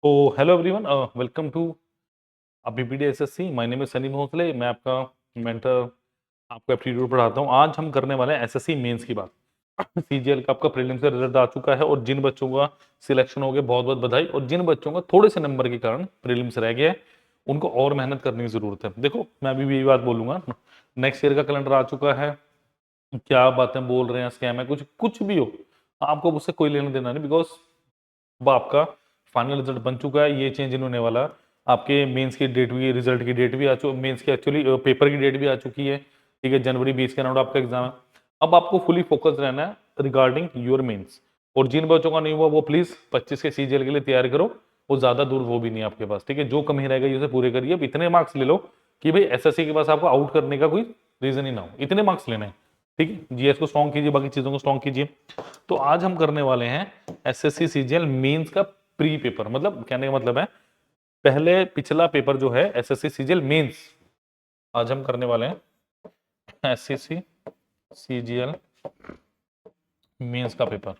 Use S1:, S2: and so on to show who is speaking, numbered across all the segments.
S1: तो hello everyone, welcome to BPD SSC. My name is Sunny Bhosle. मैं आपका मेंटर, आपको एप्टीट्यूड पढ़ाता हूँ। आज हम करने वाले हैं एसएससी मेंस की बात। सीजीएल का आपका प्रीलिम्स का रिजल्ट आ चुका है और जिन बच्चों का सिलेक्शन हो गया बहुत बहुत बधाई, और जिन बच्चों का थोड़े से नंबर के कारण प्रीलिम्स रह गया है उनको और मेहनत करने की जरूरत है। देखो, मैं अभी भी यही बात बोलूंगा, नेक्स्ट ईयर का कैलेंडर आ चुका है। क्या बातें बोल रहे हैं, स्कैम है, कुछ कुछ भी हो, आपको मुझसे कोई लेना देना नहीं, बिकॉज अब आपका फाइनल रिजल्ट बन चुका है। ये चेंज नहीं होने वाला। आपके मेंस की डेट भी, रिजल्ट की डेट भी आ चुकी, मेंस की एक्चुअली पेपर की डेट भी आ चुकी है। ठीक है, जनवरी 20 के अराउंड आपका एग्जाम है। अब आपको फुली फोकस रहना है रिगार्डिंग योर मेंस। और जिन बच्चों का नहीं हुआ वो प्लीज 25 के सीजीएल के लिए तैयार करो। वो ज्यादा दूर वो भी नहीं है आपके पास। ठीक है, जो कमी रहेगा ये उसे पूरे करिए। अब इतने मार्क्स ले लो कि भाई एसएससी के पास आपको आउट करने का कोई रीजन ही ना हो। इतने मार्क्स लेने हैं। ठीक है, जीएस को स्ट्रॉन्ग कीजिए, बाकी चीजों को स्ट्रॉन्ग कीजिए। तो आज हम करने वाले हैं एसएससी सीजीएल मेंस का प्री पेपर। मतलब कहने का मतलब है पहले पिछला पेपर जो है एसएससी सीजीएल मेंस, आज हम करने वाले हैं एसएससी सीजीएल मेंस का पेपर।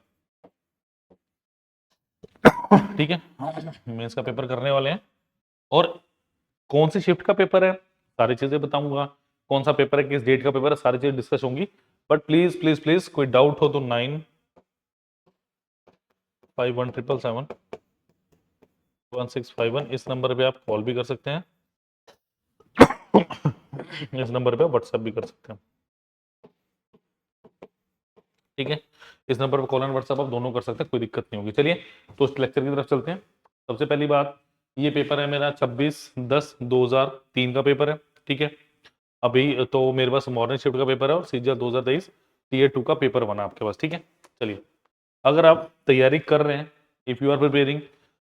S1: ठीक है, मेंस का पेपर करने वाले हैं। और कौन सी शिफ्ट का पेपर है सारी चीजें बताऊंगा। कौन सा पेपर है, किस डेट का पेपर है, सारी चीजें डिस्कस होंगी। बट प्लीज प्लीज प्लीज कोई डाउट हो तो 9517771651 इस नंबर पे आप कॉल भी कर सकते हैं। इस नंबर पे व्हाट्सएप भी कर सकते हैं। ठीक है, इस नंबर पर कॉल एंड व्हाट्सएप आप दोनों कर सकते हैं, कोई दिक्कत नहीं होगी। चलिए तो उस लेक्चर की तरफ चलते हैं। सबसे पहली बात, ये पेपर है मेरा 26/10/2003 का पेपर है। ठीक है, अभी तो मेरे पास मॉर्निंग शिफ्ट का पेपर है और सीजीएल 2023 टीयर 2 का पेपर बना आपके पास। ठीक है, चलिए अगर आप तैयारी कर रहे हैं, इफ यू आर प्रिपेयरिंग,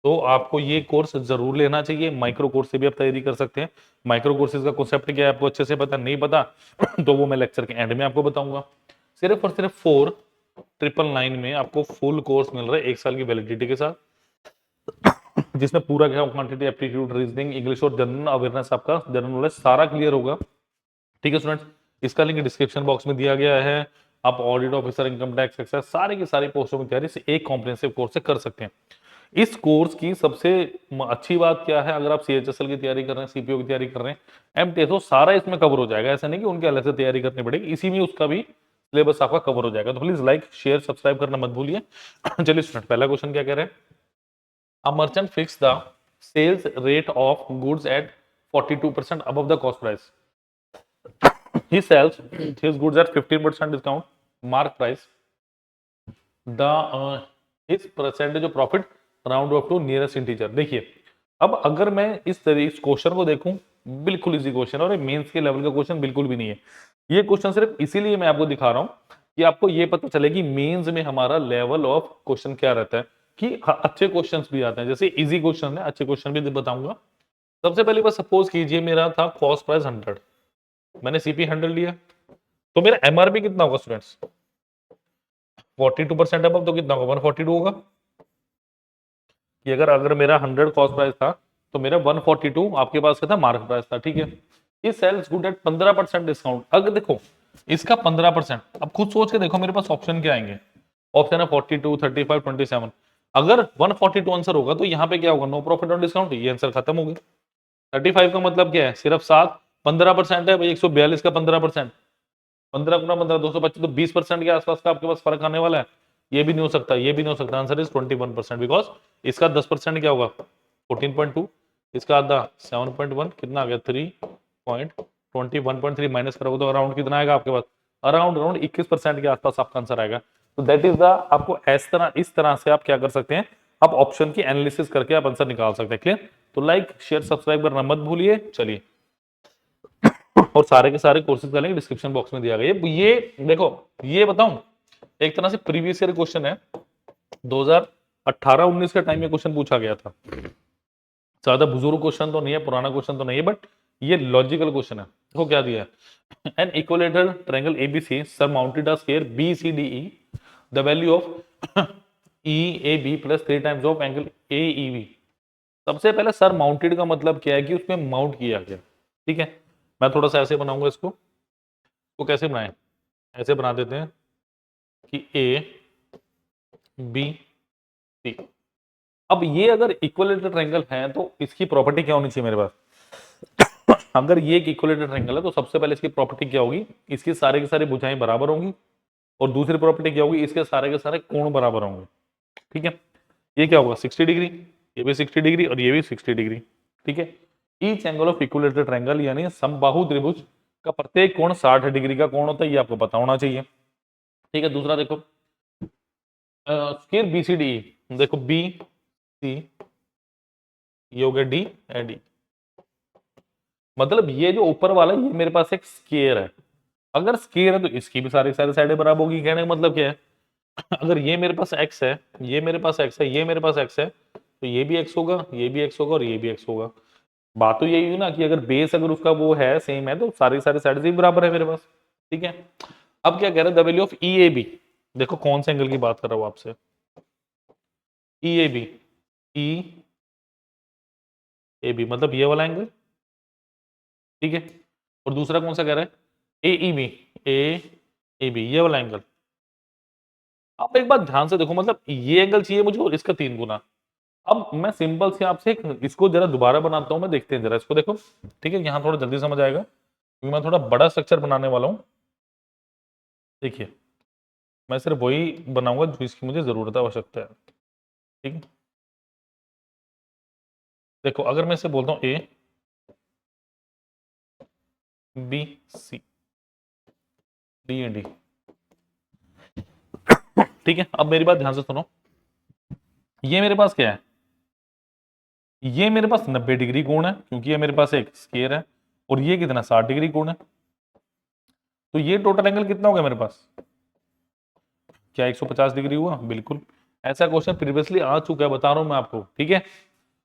S1: तो आपको ये कोर्स जरूर लेना चाहिए। माइक्रो कोर्स से भी आप तैयारी कर सकते हैं। माइक्रो कोर्सेज का कॉन्सेप्ट क्या है आपको अच्छे से पता नहीं पता तो वो मैं लेक्चर के एंड में आपको बताऊंगा। सिर्फ और सिर्फ 4999 में आपको फुल कोर्स मिल रहा है 1 साल की वैलिडिटी के साथ, जिसमें पूरा क्या क्वांटिटी, एप्टीट्यूड, रीजनिंग, इंग्लिश और जनरल अवेयरनेस, आपका जनरल नॉलेज सारा क्लियर होगा। ठीक है स्टूडेंट्स, इसका लिंक डिस्क्रिप्शन बॉक्स में दिया गया है। आप audit officer, income tax, excise, सारी की सारी पोस्टों की तैयारी एक कॉम्प्रिहेंसिव कोर्स से कर सकते हैं। इस कोर्स की सबसे अच्छी बात क्या है, अगर आप सीएचएसएल की तैयारी कर रहे हैं, सीपीओ की तैयारी कर रहे हैं, एमटीएस, तो सारा इसमें कवर हो जाएगा। ऐसा नहीं कि उनके अलग से तैयारी करनी पड़ेगी, इसी में उसका भी सिलेबस आपका कवर हो जाएगा। तो प्लीज लाइक, शेयर, सब्सक्राइब करना मत भूलिए। चलिए स्टूडेंट, पहला क्वेश्चन क्या कह रहे हैं। A merchant fix the sales rate of goods at 42% above the cost price. He sells his goods at 15% discount mark price. The his percentage of profit round up to nearest integer. देखिए, अब अगर मैं इस question को देखूं, बिल्कुल easy question है और मेंस के लेवल का क्वेश्चन बिल्कुल भी नहीं है। ये क्वेश्चन सिर्फ इसीलिए मैं आपको दिखा रहा हूं कि आपको ये पता चले कि मेंस में हमारा लेवल ऑफ क्वेश्चन क्या रहता है। कि अच्छे क्वेश्चंस भी आते हैं, जैसे इजी क्वेश्चन है, अच्छे क्वेश्चन भी बताऊंगा। सबसे पहले बस सपोज कीजिए मेरा था कॉस्ट प्राइस 100, मैंने सीपी 100 लिया, तो मेरा एमआरपी कितना होगा स्टूडेंट्स? 42% अब तो कितना होगा? 142 होगा। कि अगर अगर मेरा 100 कॉस्ट प्राइस था तो मेरा 142 आपके पास क्या था? मार्क प्राइस था। ठीक है, ये सेल्स गुड एट 15% डिस्काउंट। अगर देखो इसका 15%, अब खुद सोच के देखो मेरे पास ऑप्शन क्या आएंगे। ऑप्शन है 42, 35, 27। अगर 142 आंसर होगा तो यहाँ पे क्या होगा? नो प्रॉफिट ऑन डिस्काउंट, ये आंसर खत्म हो गया। 35 का मतलब क्या है? सिर्फ 7, 15% है भाई, 142 का 15%, 15 गुना 15 225, तो 20% के आसपास का आपके पास फर्क आने वाला है। ये भी नहीं हो सकता, ये भी नहीं हो सकता। आंसर इज 21%, बिकॉज इसका 10% क्या होगा? 14.2, इसका आधा 7.1, कितना आ गया? 3.21.3 माइनस करोगे तो अराउंड कितना आएगा आपके पास? अराउंड अराउंड 21% के आसपास आपका आंसर आएगा। तो दैट इज द, आपको इस तरह से आप क्या कर सकते हैं, आप ऑप्शन की एनालिसिस करके आप आंसर निकाल सकते हैं। क्लियर? तो लाइक, शेयर, सब्सक्राइब करना मत भूलिए। चलिए, और सारे के सारे कोर्सेज का लिंक डिस्क्रिप्शन बॉक्स में दिया गया है। ये देखो, ये बताऊं, एक तरह से प्रीवियस ईयर क्वेश्चन है। 2018-19 के टाइम में क्वेश्चन पूछा गया था। ज्यादा बुजुर्ग क्वेश्चन तो नहीं है, पुराना क्वेश्चन तो नहीं है, बट ये लॉजिकल क्वेश्चन है। देखो क्या दिया है। An equilateral triangle ABC surmounted a square BCDE, the value of E A B plus 3 times of angle A E B. सबसे पहले सर माउंटेड का मतलब क्या है कि उसमें माउंट किया गया। ठीक है, मैं थोड़ा सा ऐसे बनाऊंगा इसको। तो कैसे बनाएं? ऐसे बना देते हैं कि ए बी सी। अब ये अगर इक्विलेटरल ट्रायंगल है तो इसकी प्रॉपर्टी क्या होनी चाहिए मेरे पास? अगर ये एक इक्विलेटरल ट्रायंगल है तो सबसे पहले इसकी प्रॉपर्टी क्या होगी? इसकी सारे की सारी भुजाएं बराबर होंगी, और दूसरी प्रॉपर्टी क्या होगी? इसके सारे के सारे कोण बराबर होंगे। ठीक है, ये क्या होगा? 60 डिग्री, ये भी 60 डिग्री और ये भी 60 डिग्री। ठीक है, each angle of equilateral triangle यानी समबाहु त्रिभुज का प्रत्येक कोण 60 डिग्री का कोण होता है, ये आपको पता होना चाहिए। ठीक है, दूसरा देखो स्क्वायर बीसीडी, देखो बी सी, ये हो गया डी एंड ई। मतलब ये जो ऊपर वाला है ये मेरे पास एक स्क्वायर है। अगर स्क्वायर है तो इसकी भी सारी सारी साइडें बराबर होगी। कहने का मतलब क्या है? अगर ये मेरे पास x है, ये मेरे पास x है, ये मेरे पास x है, तो ये भी x होगा, ये भी x होगा और ये भी x होगा। बात तो यही है ना कि अगर बेस अगर उसका वो है सेम है तो सारी सारी साइड भी बराबर है मेरे पास। ठीक है, अब क्या कह रहा है? The value of E A B, देखो कौन से एंगल की बात कर रहा हूं आपसे? ई A B, E A B मतलब ये वाला एंगल। ठीक है, और दूसरा कौन सा कह रहा है? ए E B, A A B ये वाला एंगल। आप एक बात ध्यान से देखो, मतलब ये एंगल चाहिए मुझे और इसका 3 गुना। अब मैं सिंपल से आपसे इसको जरा दोबारा बनाता हूं, मैं देखते हैं जरा इसको देखो। ठीक है, यहाँ थोड़ा जल्दी समझ आएगा क्योंकि मैं थोड़ा बड़ा स्ट्रक्चर बनाने वाला हूँ। देखिए, मैं सिर्फ वही बनाऊंगा जो इसकी मुझे जरूरत आवश्यकता है। ठीक है, देखो अगर मैं इसे बोलता हूँ A B C D and D. ठीक है, अब मेरी बात ध्यान से सुनो, ये मेरे पास क्या है? ये मेरे पास 90 डिग्री कोण है क्योंकि ये मेरे पास एक स्क्वायर है, और ये कितना 60 डिग्री कोण है। तो ये टोटल एंगल कितना हो गया मेरे पास? क्या 150 डिग्री हुआ? बिल्कुल, ऐसा क्वेश्चन प्रीवियसली आ चुका है, बता रहा हूं मैं आपको। ठीक है,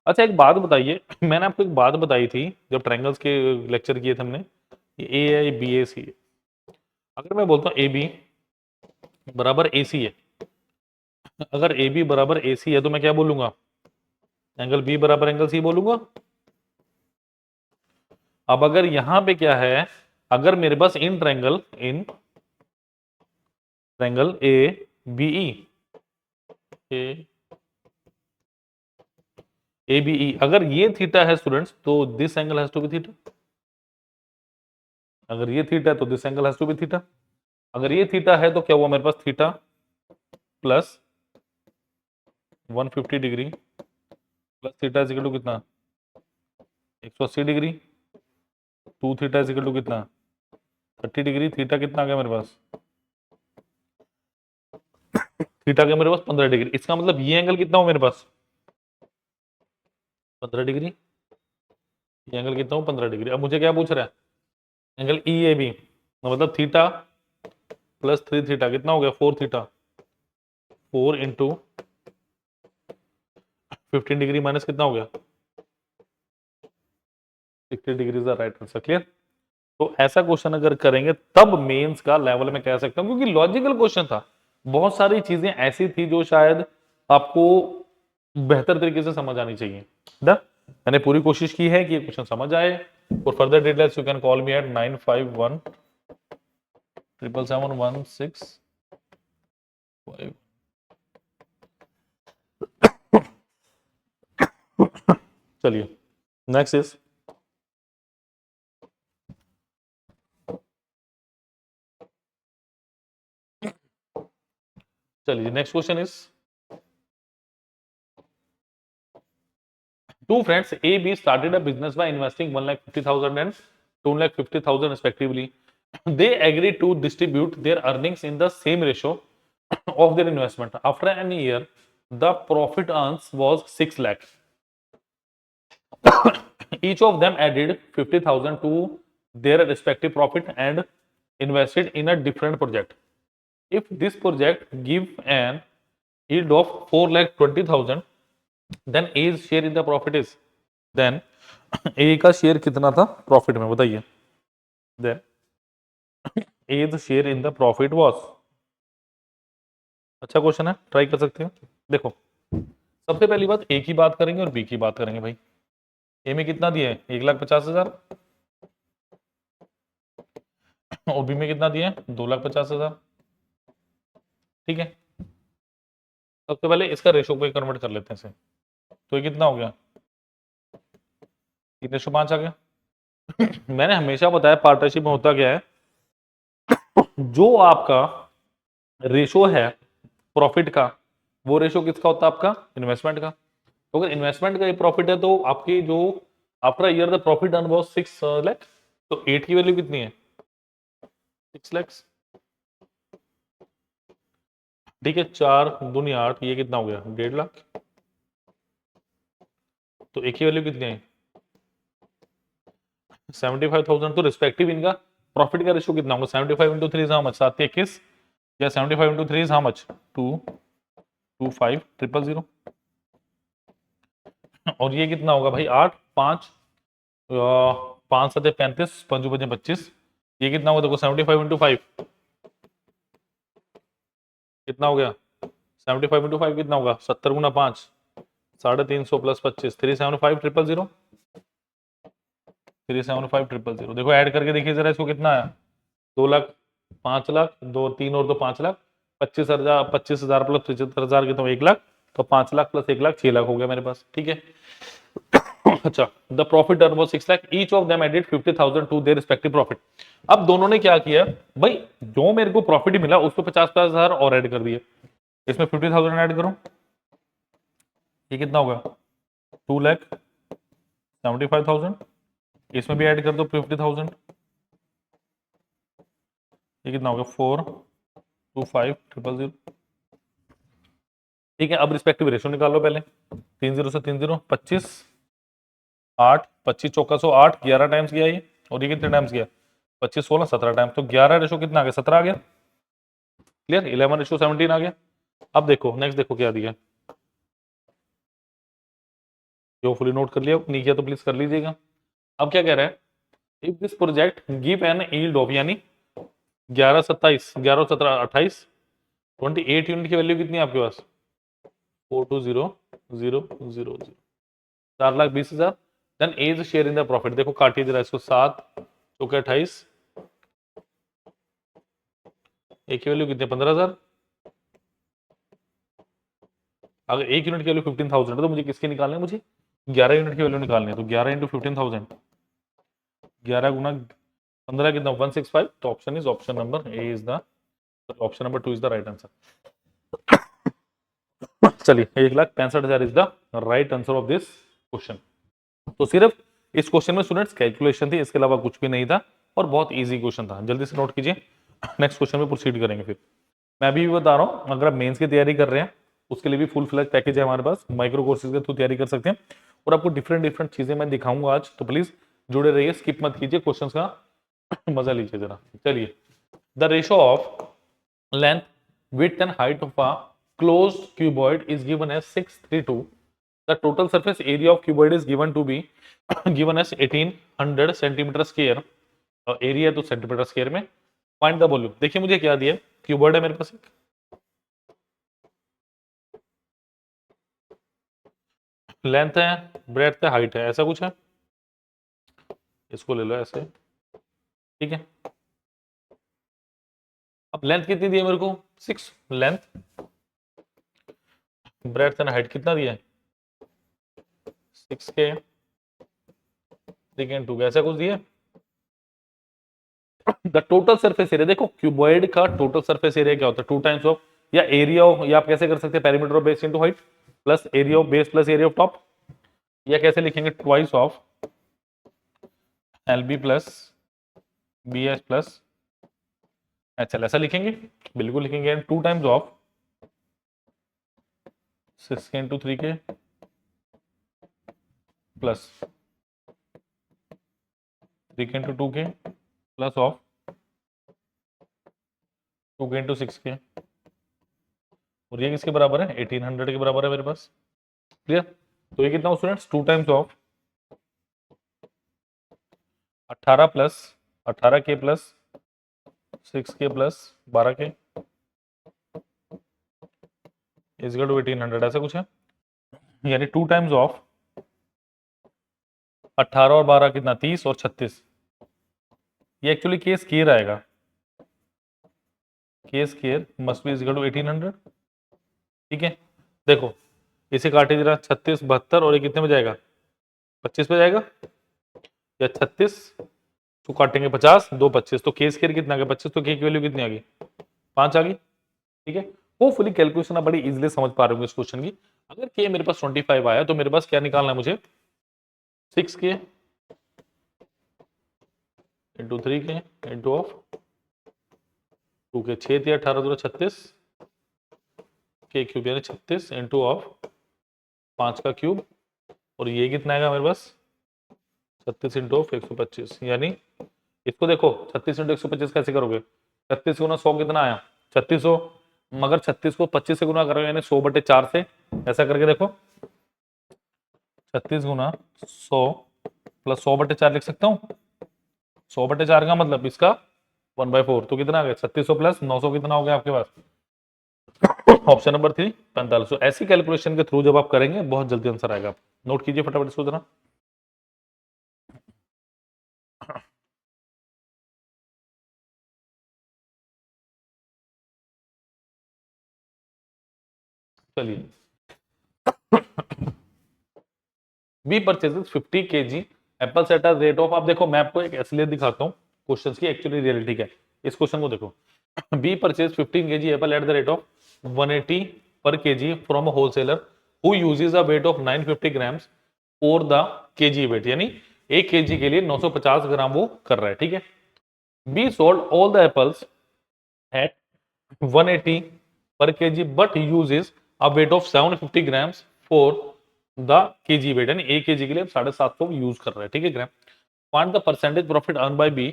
S1: अच्छा एक बात बताइए, मैंने आपको एक बात बताई थी जब ट्रायंगल्स के लेक्चर किए थे हमने, ए है बी ए सी है। अगर मैं बोलता हूँ ए बी बराबर ए सी है, अगर ए बी बराबर ए सी है तो मैं क्या बोलूंगा? एंगल बी बराबर एंगल सी बोलूंगा। अब अगर यहां पे क्या है, अगर मेरे पास in triangle A B E, A B E, अगर ये थीटा है स्टूडेंट्स तो this angle has to be theta. अगर ये थीटा है तो this angle has to be theta. अगर ये थीटा है तो क्या हुआ मेरे पास? Theta plus 150 degree plus theta is equal to कितना? 180 degree. 2 theta is equal to कितना? 30 डिग्री। थीटा कितना आ गया मेरे पास? थीटा का मेरे पास 15 डिग्री। इसका मतलब ये एंगल कितना हो मेरे पास? 15 डिग्री। ये एंगल कितना हो? 15 डिग्री। अब मुझे क्या पूछ रहा है? एंगल ई ए बी, मतलब थीटा प्लस 3 थीटा कितना हो गया? 4 थीटा। 4 इंटू 15 डिग्री माइनस कितना हो गया? 60 डिग्री का राइट आंसर। क्लियर? तो ऐसा क्वेश्चन अगर करेंगे तब मेंस का लेवल में कह सकता हूं, क्योंकि लॉजिकल क्वेश्चन था। बहुत सारी चीजें ऐसी थी जो शायद आपको बेहतर तरीके से समझ आनी चाहिए। डन, मैंने पूरी कोशिश की है कि ये क्वेश्चन समझ आए। For further details you can call me at 951 777 चलिए नेक्स्ट इज, चलिए next question is, two friends A, B started a business by investing 1,50,000 and 2,50,000 respectively. They agreed to distribute their earnings in the same ratio of their investment. After an year, the profit earns was 6 lakh. Each of them added 50,000 to their respective profit and invested in a different project. If this project give an yield of 4,20,000, then A share in the profit is, then A का share कितना था profit में? बताइए। Then A share in the profit was, अच्छा question है, try कर सकते हो। देखो सबसे पहली बात ए की बात करेंगे और बी की बात करेंगे। भाई ए में कितना दिया है? 1,50,000, और बी में कितना दिया है? 2,50,000। ठीक है, सबसे पहले इसका रेशो को कन्वर्ट कर लेते हैं इसे। तो ये कितना हो गया, 3:5 आ गया। मैंने हमेशा बताया पार्टनरशिप में होता क्या है, जो आपका रेशो है प्रॉफिट का, वो रेशो किसका होता है, आपका इन्वेस्टमेंट का। तो अगर इन्वेस्टमेंट का ये प्रॉफिट है तो आपकी जो after year the profit earn was 6 lakh, तो 8 की वैल्यू कितनी है, 6 लाख। ठीक है, 4 दूनी 8, ये कितना हो गया, 1.5 लाख। तो एक ही वैल्यू कितनी है, 75,000। तो रिस्पेक्टिव इनका प्रॉफिट का रेशियो कितना होगा, 75 इंटू 3 इज हाउ मच, 7 21, या 75 इंटू 3 इज हाउ मच, 225,000। और ये कितना होगा भाई, 8 5 5 7 35, 5 5 25, ये कितना होगा देखो, 75 इंटू 5 कितना हो गया, 75 इंटू 5 कितना होगा, 70 गुना 5, 350 प्लस 25, 375,000। 375,000 देखो, ऐड करके देखिए जरा इसको, कितना है, 2 लाख, 5 लाख, 2 3 और 2 5 लाख, 25,000, 25,000 प्लस 75,000 कितना, 1 लाख। तो 5 लाख प्लस 1 लाख, 6 लाख हो गया मेरे पास, ठीक है। अच्छा, the profit earn was 6 lakh, each of them added 50,000 to their respective profit. अब दोनों ने क्या किया भाई, जो मेरे को प्रॉफिट मिला उस पर 50,000 और ऐड कर दिए, इसमें 50,000 ऐड करो, ये कितना होगा, 2,75,000, इसमें भी ऐड कर दो 50,000, ये कितना होगा, 425,000। ठीक है, अब रिस्पेक्टिव रेशो निकालो पहले, 3 0 से 3 0, 25, 8, 25 चौका 108, 11 टाइम्स किया ये, और ये कितने टाइम्स किया, 25 16 17 टाइम्स, तो 11 रेशो कितना आ गया, 17 आ गया। क्लियर, 11:17 आ गया। अब देखो नेक्स्ट, देखो क्या दिया, जो फुली नोट कर लिया, नहीं किया तो प्लीज कर लीजिएगा। अब क्या कह रहा है, if this project give an yield of, यानी 11 27, 11 17 28, 28 यूनिट की वैल्यू कितनी है आपके पास, 420000, 4,20,000। Then as share in the profit, देखो काटिए जरा इसको, 7 चौके 28, एक की वैल्यू कितनी है, 15,000। अगर एक यूनिट की वैल्यू 15,000 है तो मुझे किसकी निकालनी है, मुझे 11 यूनिट की वैल्यू निकालनी है। तो 11 इंटू 15,000, 11 गुना 15 कितना, 165। तो option is option number A is the, option number 2 is the right answer. चलिए, 1,65,000 is the right answer of this question. तो सिर्फ इस क्वेश्चन में स्टूडेंट्स कैलकुलेशन थी, इसके अलावा कुछ भी नहीं था, और बहुत इजी क्वेश्चन था, जल्दी से नोट कीजिए। नेक्स्ट क्वेश्चन में प्रोसीड करेंगे। फिर मैं अभी भी बता रहा हूं, अगर आप मेंस की तैयारी कर रहे हैं उसके लिए भी फुल फ्लैज पैकेज है हमारे पास, माइक्रो कोर्सेज के थ्रू तैयारी कर सकते हैं, और आपको डिफरेंट डिफरेंट चीजें मैं दिखाऊंगा आज, तो प्लीज जुड़े रहिए, स्किप मत कीजिए, क्वेश्चंस का मजा लीजिए जरा। चलिए, the ratio of length width and height of a closed cuboid is given as 632. The total surface area of cuboid is given to be given as 1800 centimetre square, और एरिया तो centimetre square में। Find the volume, देखिए मुझे क्या दिया, cuboid है मेरे पास एक, लेंथ है, ब्रेड्थ है, हाइट है, ऐसा कुछ है, इसको ले लो ऐसे, ठीक है। अब लेंथ कितनी दी है मेरे को, 6 लेंथ, ब्रेड्थ एंड हाइट कितना दिया है, 6 के 3 के 2 ऐसा कुछ दिया है। द टोटल सरफेस एरिया, देखो क्यूबॉइड का टोटल सरफेस एरिया क्या होता है, 2 टाइम्स ऑफ, या एरिया ऑफ, या आप कैसे कर सकते हैं, perimeter of base into height plus area of base plus area of top, या कैसे लिखेंगे, twice of LB plus B H plus H L, ऐसा लिखेंगे, बिल्कुल लिखेंगे। 2 टाइम्स ऑफ 6 के इंटू 3 के प्लस 3 के इंटू 2 के प्लस ऑफ 2 के इंटू 6 के, और ये किसके बराबर है, 1800 के बराबर है मेरे पास। क्लियर, तो ये कितना स्टूडेंट्स, 2 टाइम्स ऑफ 18 प्लस 18 के प्लस 6 के प्लस 12 के इज इक्वल टू 1800, ऐसा कुछ है। यानी 2 टाइम्स ऑफ 18 और 12 कितना, 30 और 36, ये एक्चुअली केस केयर आएगा, k square must be is equal to 1800। ठीक है, देखो इसे काटे जरा, 36 72 और ये कितने में जाएगा, 25 पे जाएगा, या 36 तो काटेंगे 50, 2 25, तो के स्क्वायर कितना आ गया 25, तो के की वैल्यू कितनी आ गई 5 आ गई। ठीक है, होपफुली कैलकुलेशन आप बड़ी इजीली समझ पा रहे होंगे इस क्वेश्चन की। अगर के मेरे पास 25 आया तो मेरे पास क्या निकालना है मुझे, 6 के इंटू 3 के इंटू ऑफ 2 के, 6 या 18 दूर 36 के क्यूब यानी 36 इंटू ऑफ 5 का क्यूब, और ये कितना आएगा मेरे पास 36 इंटू ऑफ 125, यानी इसको देखो 36 इंटू 125 कैसे करोगे, 36 गुना 100 कितना आया 3600, मगर 36 को 25 से गुना करोगे यानी 100/4 से, ऐसा करके देखो 36 गुना 100 प्लस 100/4 लिख सकता हूँ, 100/4 का मतलब इसका 1/4, तो कितना आ गया 3600 प्लस 900 कितना हो गया आपके पास, ऑप्शन नंबर 3 45। ऐसी कैलकुलेशन के थ्रू जब आप करेंगे बहुत जल्दी आंसर आएगा। नोट कीजिए फटाफट इसको जरा। चलिए, B purchases 50 kg apples at a rate of, आप देखो मैं आपको एक असलियत दिखाता हूँ क्वेश्चंस की एक्चुअली रियलिटी क्या है। इस क्वेश्चन को देखो, B purchase 15 kg apple at the rate of 180 per kg from a wholesaler who uses a weight of 950 grams for the kg weight, यानी 1 kg के लिए 950 ग्राम वो कर रहा है। ठीक है, B sold all the apples at 180 per kg but uses a weight of 750 grams for the kg weight, यानी 1 kg के लिए 750 यूज कर रहे हैं। ठीक है ग्राम, find the percentage profit earned by B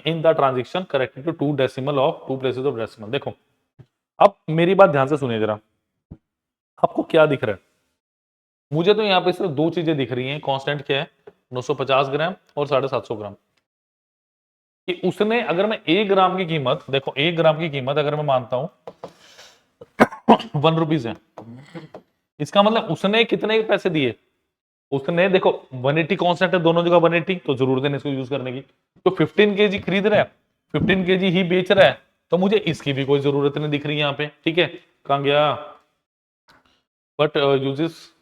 S1: in the transaction corrected to 2 decimal of 2 places of decimal। देखो अब मेरी बात ध्यान से सुनिए जरा, आपको क्या दिख रहा है, मुझे तो यहाँ पे सिर्फ दो चीजें दिख रही हैं, कांस्टेंट क्या है 950 ग्राम और 750 ग्राम, कि उसने अगर मैं 1 ग्राम की कीमत देखो, 1 ग्राम की कीमत अगर मैं मानता हूं 1 रुपीज है, इसका मतलब उसने कितने पैसे दिए, उसने देखो 180 कांस्टेंट है दोनों जगह 180, तो जरूरत है इसको यूज करने की, तो 15 केजी खरीद रहा है 15 केजी ही बेच रहा है, तो मुझे इसकी भी कोई जरूरत नहीं दिख रही है यहाँ पे। ठीक है, कहां गया, बट यूजेस,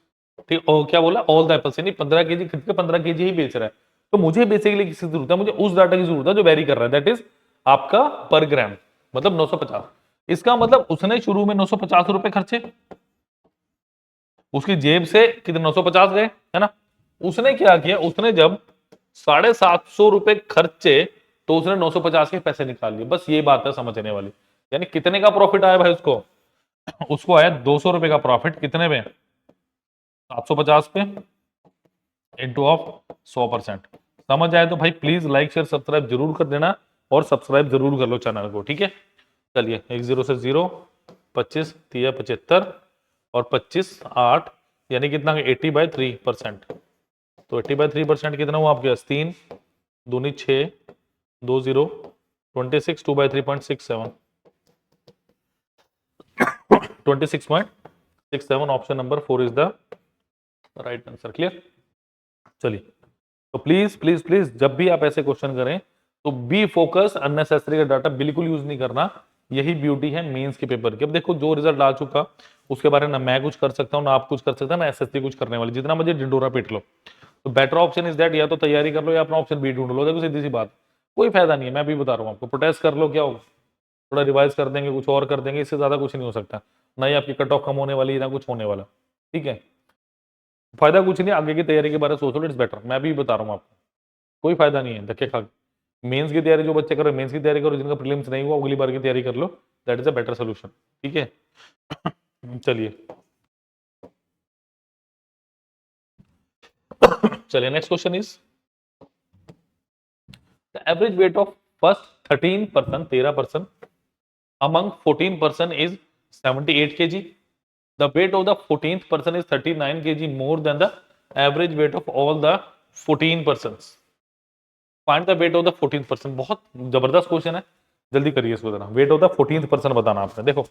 S1: ठीक क्या बोला ऑल द एप्पल्स, यानी 15 केजी खरीद के 15 केजी ही बेच रहा है, तो मुझे बेसिकली किसकी जरूरत है, मुझे उस डाटा की जरूरत है जो वेरी कर रहा है, दैट इज आपका पर ग्राम, मतलब 950। इसका मतलब उसने शुरू में 950 रुपए खर्चे, उसकी जेब से कितने 950 गए है ना, उसने क्या किया, उसने जब 750 रुपए खर्चे तो उसने 950 के पैसे निकाल लिए, बस ये बात है समझने वाली। यानी कितने का प्रॉफिट आया भाई उसको, उसको आया 200 रुपए का प्रॉफिट, कितने में 750 पे इंटू ऑफ 100%। समझ आए तो भाई प्लीज लाइक शेयर सब्सक्राइब जरूर कर देना, और सब्सक्राइब जरूर कर लो चैनल को। ठीक है, चलिए 1 0 से 0, 25 3 75 और 25 8, यानी कितना 80/3%, तो 80/3% कितना हुआ आपके पास 3 दूनी 6 2 0 26 2/3.67 26.67, option number 4 is the right answer. Clear, चलिए तो प्लीज प्लीज प्लीज जब भी आप ऐसे क्वेश्चन करें तो बी फोकस, अननेसेसरी का डाटा बिल्कुल यूज नहीं करना, यही ब्यूटी है मेंस के पेपर की। अब देखो जो रिजल्ट आ चुका उसके बारे में ना मैं कुछ कर सकता हूं ना आप कुछ कर सकते हैं ना एसएससी कुछ करने वाली, जितना मुझे डिंडोरा पीट लो, तो बेटर ऑप्शन इज दैट या तो तैयारी कर लो या अपना ऑप्शन बी ढूंढ लो। देखो सीधी सी बात, कोई फायदा नहीं है, मैं भी बता रहा हूँ आपको, प्रोटेस्ट कर लो क्या होगा, थोड़ा रिवाइज कर देंगे कुछ और कर देंगे, इससे ज्यादा कुछ नहीं हो सकता, ना ही आपकी कट ऑफ कम होने वाली ना कुछ होने वाला। ठीक है, फायदा कुछ नहीं, आगे की तैयारी के बारे में सोचो, इट्स बेटर, मैं भी बता रहा हूँ आपको, कोई फायदा नहीं है धक्के खा के। मेंस की तैयारी जो बच्चे कर रहे हैं मेंस की तैयारी करो, जिनका प्रीलिम्स नहीं हुआ अगली बार की तैयारी कर लो, that is a better solution. ठीक है, चलिए चलिए next question is the average weight of first 13% among 14% is 78 kg, the weight of the 14th person is 39 kg more than the average weight of all the 14 persons, find the weight of the 14th person। बहुत जबरदस्त question है, जल्दी करिए इसको जरा, weight of the 14th person बताना आपने। देखो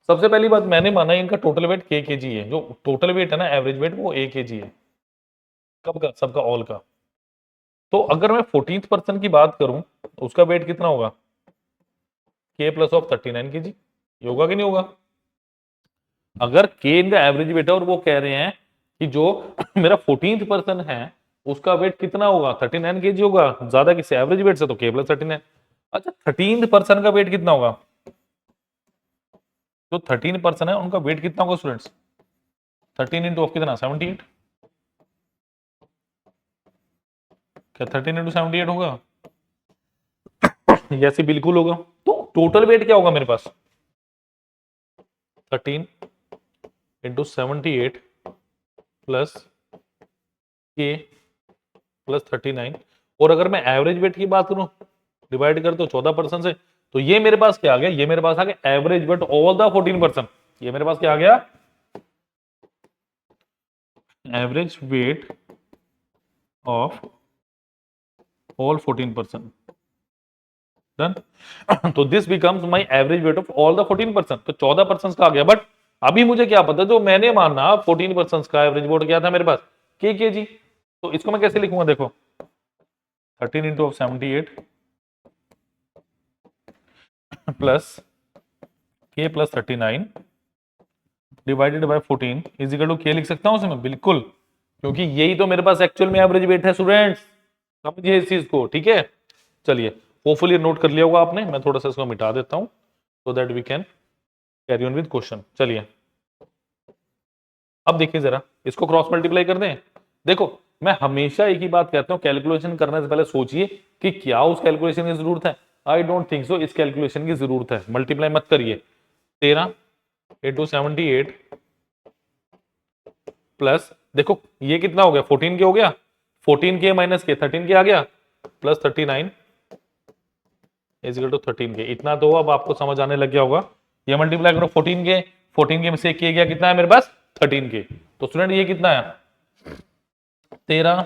S1: सबसे पहली बात मैंने माना इनका टोटल वेट के जी है, जो टोटल वेट है ना एवरेज वेट वो ए के जी है, कब का, सबका ऑल का। तो अगर मैं 14th पर्सन की बात करूं तो उसका वेट कितना होगा के प्लस ऑफ 39 kg, ये होगा कि नहीं होगा, अगर के इनका एवरेज वेट है और वो कह रहे हैं कि जो मेरा 14th पर्सन है उसका वेट कितना होगा 39 केजी होगा, ज्यादा किससे एवरेज वेट से, तो के प्लस 39। अच्छा 13th पर्सन का वेट कितना होगा, जो 13 पर्सन है उनका वेट कितना होगा स्टूडेंट्स, 13 इंटू ऑफ कितना 78, क्या 13 इंटू 78 होगा, यस बिल्कुल होगा। तो टोटल वेट क्या होगा मेरे पास 13 इंटू 78 प्लस के प्लस 39, और अगर मैं एवरेज वेट की बात करूं डिवाइड कर दो 14% से, तो ये मेरे पास क्या आ गया, ये मेरे पास आ गया एवरेज वेट ऑल द 14%। ये मेरे पास क्या आ गया, average weight of all 14%। Done. तो this becomes my average weight of all the 14%, तो 14% का आ गया। बट अभी मुझे क्या पता, जो मैंने माना 14% का एवरेज वेट क्या था मेरे पास के जी, तो इसको मैं कैसे लिखूंगा, देखो 13 into of 78 plus k plus 39 divided by 14 is equal to k लिख सकता हूं उसमें, बिल्कुल, क्योंकि यही तो मेरे पास एक्चुअल में एवरेज वेट है स्टूडेंट्स, समझिए इस चीज को, ठीक है। चलिए होपफुली नोट कर लिया होगा आपने, मैं थोड़ा सा इसको मिटा देता हूं so that we can carry on with question. चलिए अब देखिए जरा, इसको क्रॉस मल्टीप्लाई कर दें। देखो मैं हमेशा एक ही बात कहता हूं, कैलकुलेशन करने से पहले सोचिए कि क्या उस कैलकुलेशन की जरूरत है। आई डोंट थिंक सो इस कैलकुलेशन की जरूरत है, मल्टीप्लाई मत करिए। 13 इंटू 78 प्लस, देखो ये कितना हो गया 14 के हो गया, 14 के माइनस के 13 के आ गया, प्लस 39 इज इक्वल टू 13 के। इतना तो अब आपको समझ आने लग गया होगा। ये मल्टीप्लाई करो 14 के में से किया गया कितना है मेरे पास 13 के, तो स्टूडेंट ये कितना है 13,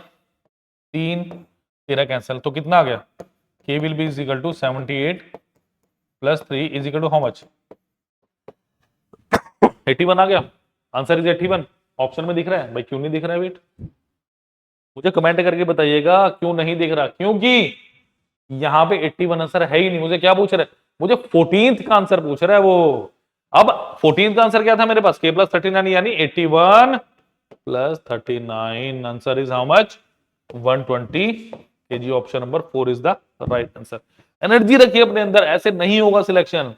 S1: 3 13 कैंसिल, तो कितना आ गया k will be is equal to 78 plus 3 is equal to how much 81 आ गया। Answer is 81। ऑप्शन में दिख रहा है भाई, क्यों नहीं दिख रहा है वेट, मुझे कमेंट करके बताइएगा क्यों नहीं दिख रहा, क्योंकि यहां पे 81 आंसर है ही नहीं। मुझे क्या पूछ रहा है, मुझे 14th का आंसर पूछ रहा है वो। अब 14th का आंसर क्या था मेरे पास के प्लस 39 यानी 81 plus 39, answer is how much 120 KG. Option number 4 is the right answer. Energy रखिए अपने अंदर, ऐसे नहीं होगा सिलेक्शन,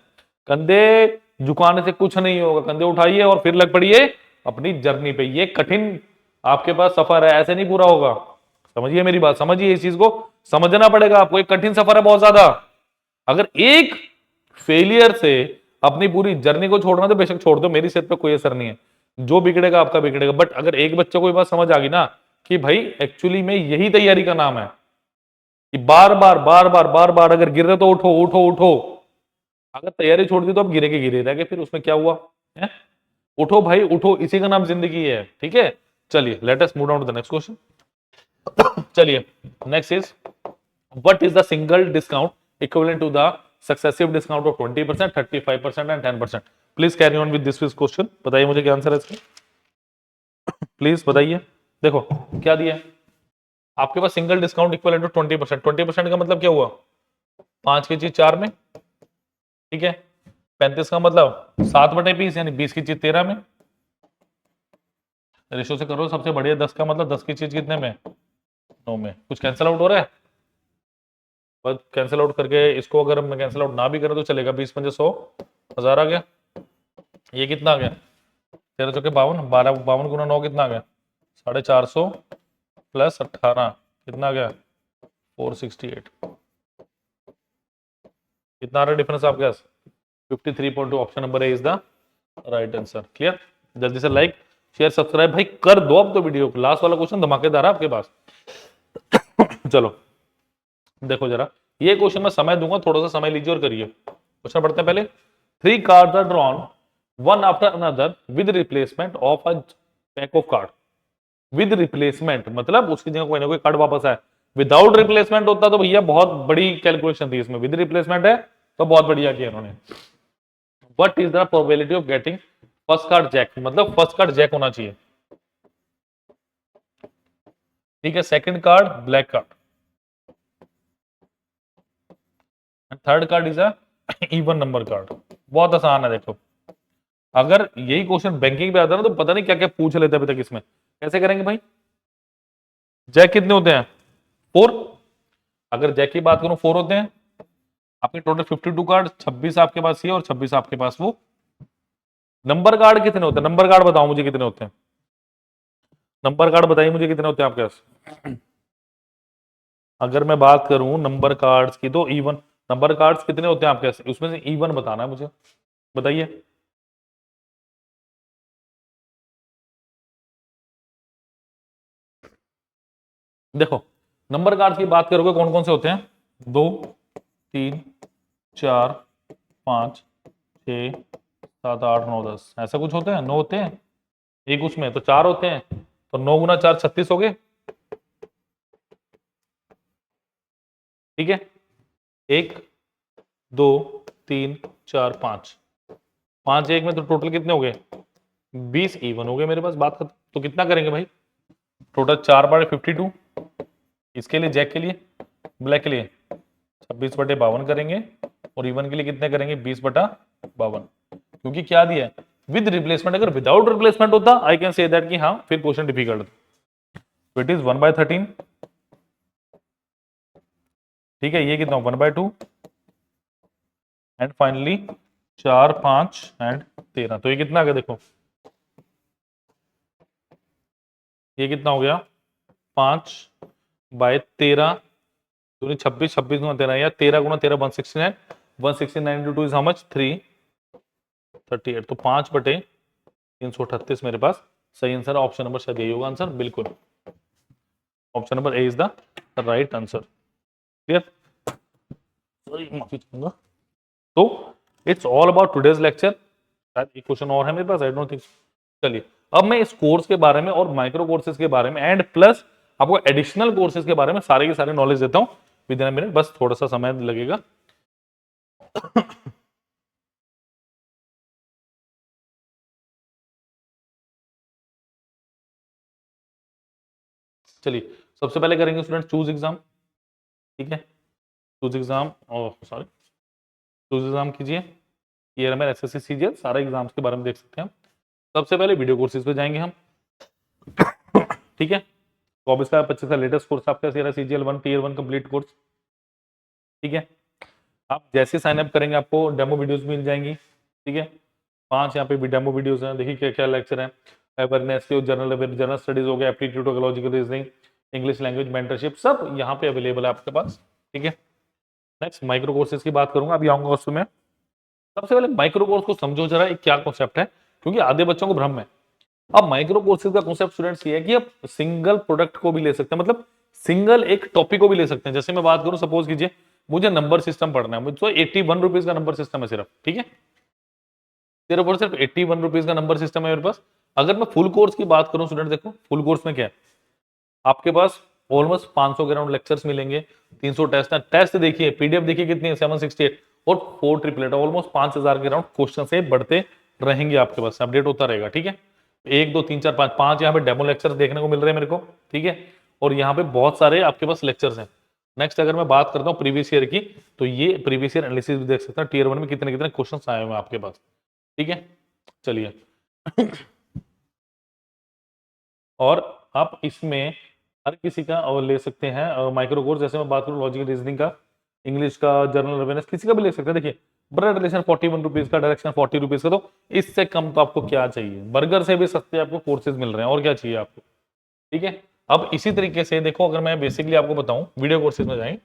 S1: कंधे झुकाने से कुछ नहीं होगा, कंधे उठाइए और फिर लग पड़िए अपनी जर्नी पे। ये कठिन आपके पास सफर है, ऐसे नहीं पूरा होगा, समझिए मेरी बात, समझिए इस चीज को समझना पड़ेगा आपको। एक कठिन सफर है बहुत ज्यादा, अगर एक फेलियर से अपनी पूरी जर्नी को छोड़ना तो बेशक छोड़ दो, मेरी सेहत पे कोई असर नहीं है, जो बिगड़ेगा आपका बिगड़ेगा। बट अगर एक बच्चे को ये बात समझ आ गई ना कि भाई एक्चुअली में यही तैयारी का नाम है कि बार बार बार बार बार बार अगर गिर रहे तो उठो उठो उठो, अगर तैयारी छोड़ दी तो अब गिरे के गिरे रह गए, फिर उसमें क्या हुआ है? उठो भाई उठो, इसी का नाम जिंदगी है, ठीक है। चलिए let us move down to the next question. चलिए next is what is the single discount equivalent to the successive discount of 20%, 35% and 10%। Please carry on with this question, बताइए मुझे क्या आंसर है इसका, प्लीज बताइए। देखो क्या दिया है आपके पास, सिंगल डिस्काउंट इक्विवेलेंट टू 20%। 20% का मतलब क्या हुआ 5 की चीज 4 में, ठीक है। 35 का मतलब 7/20 यानी 20 की चीज 13 में, रेशो से करो सबसे बढ़िया। 10 का मतलब 10 की चीज कितने में 9 में। कुछ कैंसिल आउट हो रहा है, बस कैंसिल आउट करके इसको अगर मैं कैंसिल आउट ना भी करें तो चलेगा। 20 पंजे 100, 1000 आ गया। ये कितना आ गया 13 चौके 52, 12 52 गुना 9 कितना आ गया 450 प्लस 18 कितना आ गया 468। कितना आ रहा है डिफरेंस आपके पास 53.2। Option number A is the right answer. Clear, जल्दी से लाइक शेयर सब्सक्राइब भाई कर दो अब तो वीडियो को। लास्ट वाला क्वेश्चन धमाकेदार है आपके पास। चलो देखो जरा, ये क्वेश्चन मैं समय दूंगा, थोड़ा सा समय लीजिए और करिए। क्वेश्चन पढ़ते हैं पहले। 3 cards are drawn one after another with replacement of a pack of card. With replacement मतलब उसकी जगह कोई ना कोई कार्ड वापस आए। विदाउट रिप्लेसमेंट होता तो भैया बहुत बड़ी कैलकुलेशन थी इसमें, विद रिप्लेसमेंट है तो बहुत बढ़िया किया उन्होंने। What is the probability of getting first card jack, मतलब फर्स्ट कार्ड जैक होना चाहिए, ठीक है। Second card black card, third card is a even number card. बहुत आसान है देखो, अगर यही क्वेश्चन बैंकिंग पे आता ना तो पता नहीं क्या क्या पूछ लेते अभी तक इसमें। कैसे करेंगे भाई? जैक कितने होते हैं? 4। अगर जैक की बात करूं 4 होते हैं। आपके टोटल 52 कार्ड, 26 आपके पास ये और 26 आपके पास वो। नंबर कार्ड कितने होते हैं? नंबर कार्ड बताओ मुझे कितने होते हैं? नंबर कार्ड बताइए मुझे कितने होते हैं आपके पास? अगर मैं बात करूं नंबर कार्ड्स की तो इवन नंबर कार्ड्स कितने होते हैं आपके पास? उसमें से इवन बताना है मुझे, बताइए। देखो, नंबर कार्ड्स की बात करोगे कौन कौन से होते हैं? 2, 3, 4, 5, 6, 7, 8, 9, 10, ऐसा कुछ होते हैं? 9 होते हैं एक उसमें, तो 4 होते हैं, तो 9 गुना 4 36 हो गए। ठीक है, 1, 2, 3, 4, 5, 5 1 में, तो टोटल कितने हो गए? 20 इवन हो गए मेरे पास। बात खत्म। तो कितना करेंगे भाई? टोटल 4/52। इसके लिए जैक के लिए, ब्लैक के लिए 26/52 करेंगे, और इवन के लिए कितने करेंगे? 20/52। क्योंकि क्या दिया है? With replacement. अगर विदाउट रिप्लेसमेंट होता आई कैन से दैट कि हाँ फिर क्वेश्चन डिफिकल्ट। It is 1/13। ठीक है, ये कितना? 1/2 एंड फाइनली 4, 5 एंड 13। तो ये कितना आ गया देखो, ये कितना हो गया? 5/13 दूनी 26, 26 गुना 13 या 13 गुना 13 169। 169 इंटू 2 इज हाउ मच? 338। तो 5/338 मेरे पास सही आंसर। ऑप्शन नंबर शायद यही होगा आंसर। बिल्कुल, option number A is the right answer. Clear? Sorry, माफी चाहूंगा। तो it's all about today's lecture. शायद एक क्वेश्चन और है मेरे पास, आई डोंट थिंक। चलिए, अब मैं इस कोर्स के बारे में और माइक्रो कोर्सेज के बारे में एंड प्लस आपको एडिशनल कोर्सेज के बारे में सारे के सारे नॉलेज देता हूं विद इन अ मिनट। बस थोड़ा सा समय लगेगा। चलिए, सबसे पहले करेंगे स्टूडेंट चूज एग्जाम। ठीक है, choose exam, sorry, choose exam कीजिए। ये मेरा एसएससी सीजीएल सारे एग्जाम्स के बारे में देख सकते हैं हम। सबसे पहले वीडियो कोर्सेज पे जाएंगे हम। ठीक है, 24 का 25 का लेटेस्ट कोर्स आपका सीजीएल 1 टीयर 1 कंप्लीट कोर्स। ठीक है, आप जैसे साइन अप करेंगे आपको डेमो वीडियोस मिल जाएंगी। ठीक है, 5 यहाँ पे भी डेमो वीडियोस हैं। देखिए क्या क्या लेक्चर हैं। अवेयरनेस के, जनरल स्टडीज हो गया, aptitude, logical reasoning, English language mentorship, सब यहाँ पे अवेलेबल है आपके पास। ठीक है, नेक्स्ट माइक्रो कोर्सेज की बात करूंगा, अभी आऊंगा उसमें। सबसे पहले माइक्रो कोर्स को समझो जरा, एक क्या कॉन्सेप्ट है, क्योंकि आधे बच्चों को भ्रम है। अब माइक्रो कोर्सेज का कॉन्सेप्ट स्टूडेंट्स ये है कि आप सिंगल प्रोडक्ट को भी ले सकते हैं, मतलब सिंगल एक टॉपिक को भी ले सकते हैं। जैसे मैं बात करूं, सपोज कीजिए मुझे नंबर सिस्टम पढ़ना है, मुझे 81 रुपीज का नंबर सिस्टम है सिर्फ। ठीक है, सिर्फ और सिर्फ 81 रुपीज का नंबर सिस्टम है मेरे पास। अगर मैं फुल कोर्स की बात करूं स्टूडेंट, देखो फुल कोर्स में क्या है, आपके पास ऑलमोस्ट 500 के अराउंड लेक्चर्स मिलेंगे, 300 टेस्ट है। टेस्ट देखिए, पीडीएफ देखिए कितनी है, 768 और 4 ऑलमोस्ट 5000 के अराउंड क्वेश्चन से बढ़ते रहेंगे आपके पास, अपडेट होता रहेगा। ठीक है, 1 2 3 4 5 5 यहाँ पे डेमो लेक्चर देखने को मिल रहे हैं मेरे को। ठीक है, और यहाँ पे बहुत सारे आपके पास लेक्चर्स हैं। नेक्स्ट अगर मैं बात करता हूँ प्रीवियस ईयर की, तो ये प्रीवियस ईयर एनालिसिस भी देख सकते हैं, टीयर 1 में कितने कितने क्वेश्चन आए हुए हैं आपके पास। ठीक है, चलिए। और आप इसमें हर किसी का और ले सकते हैं माइक्रो कोर्स। जैसे मैं बात करूं लॉजिकल रीजनिंग का, इंग्लिश का, जनरल अवेयरनेस, किसी का भी ले सकते हैं। देखिए, ब्लड रिलेशन 41 रुपीज का, डायरेक्शन 40 रुपीज का, तो इससे कम तो आपको क्या चाहिए? बर्गर से भी सस्ते आपको कोर्सेज मिल रहे हैं, और क्या चाहिए आपको? ठीक है, अब इसी तरीके से देखो, अगर मैं बेसिकली आपको बताऊं, वीडियो कोर्सेज में जाएं,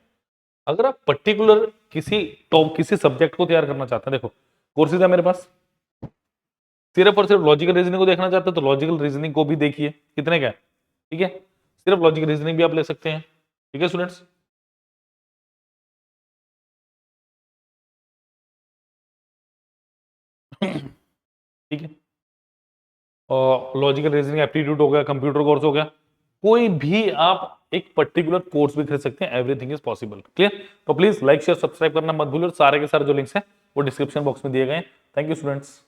S1: अगर आप पर्टिकुलर किसी टॉप किसी सब्जेक्ट को तैयार करना चाहते हैं, देखो कोर्सेज है मेरे पास। सिर्फ और सिर्फ लॉजिकल रीजनिंग को देखना चाहते हैं तो लॉजिकल रीजनिंग को भी देखिए, कितने का है। ठीक है, सिर्फ लॉजिकल रीजनिंग भी आप ले सकते हैं। ठीक है स्टूडेंट्स, ठीक है, और लॉजिकल रीजनिंग, एप्टीट्यूड हो गया, कंप्यूटर कोर्स हो गया, कोई भी आप एक पर्टिकुलर कोर्स भी खरीद सकते हैं। Everything is possible. क्लियर? तो प्लीज लाइक शेयर सब्सक्राइब करना मत भूलिए, और सारे के सारे जो लिंक्स हैं वो डिस्क्रिप्शन बॉक्स में दिए गए हैं। Thank you students.